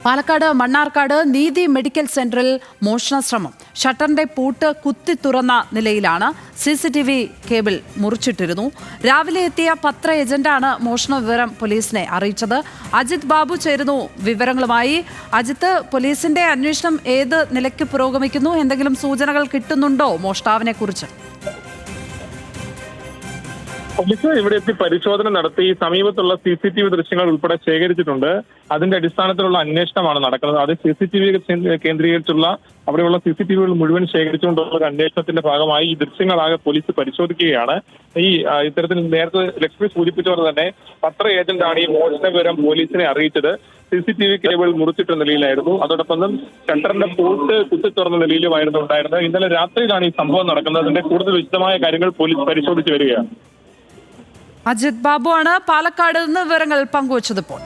പാലക്കാട് മണ്ണാർക്കാട് നീതി മെഡിക്കൽ സെന്ററിൽ മോഷണ ശ്രമം. ഷട്ടറിന്റെ പൂട്ട് കുത്തി തുറന്ന നിലയിലാണ്. CCTV കേബിൾ മുറിച്ചിട്ടിരുന്നു. രാവിലെ എത്തിയ പത്ര ഏജന്റാണ് മോഷണ വിവരം പോലീസിനെ അറിയിച്ചത്. അജിത് ബാബു ചേരുന്നു വിവരങ്ങളുമായി. അജിത്ത്, പോലീസിന്റെ അന്വേഷണം ഏത് നിലയ്ക്ക് പുരോഗമിക്കുന്നു? എന്തെങ്കിലും സൂചനകൾ കിട്ടുന്നുണ്ടോ മോഷ്ടാവിനെ കുറിച്ച്? പോലീസ് ഇവിടെ എത്തി പരിശോധന നടത്തി സമീപത്തുള്ള CCTV ദൃശ്യങ്ങൾ ഉൾപ്പെടെ ശേഖരിച്ചിട്ടുണ്ട്. അതിന്റെ അടിസ്ഥാനത്തിലുള്ള അന്വേഷണമാണ് നടക്കുന്നത്. അത് CCTV കേന്ദ്രീകരിച്ചുള്ള അവിടെയുള്ള CCTVകൾ മുഴുവൻ ശേഖരിച്ചുകൊണ്ടുള്ള അന്വേഷണത്തിന്റെ ഭാഗമായി ഈ ദൃശ്യങ്ങളാകെ പോലീസ് പരിശോധിക്കുകയാണ്. ഇത്തരത്തിൽ നേരത്തെ ലക്ഷ്മി സൂചിപ്പിച്ചവർ തന്നെ പത്ര ഏജന്റാണ് ഈ മോഷണ വിവരം പോലീസിനെ അറിയിച്ചത്. CCTV കേബിൾ മുറിച്ചിട്ട നിലയിലായിരുന്നു. അതോടൊപ്പം ഷട്ടറിന്റെ പൂട്ട് കുത്തി തുറന്ന നിലയിലുമായിരുന്നു ഉണ്ടായിരുന്നത്. ഇന്നലെ രാത്രിയിലാണ് ഈ സംഭവം നടക്കുന്നത്. അതിന്റെ കൂടുതൽ വിശദമായ കാര്യങ്ങൾ പോലീസ് പരിശോധിച്ചു വരികയാണ്. അജിത് ബാബു ആണ് പാലക്കാട് നിന്ന് വിവരങ്ങൾ പങ്കുവച്ചത്. ഇപ്പോൾ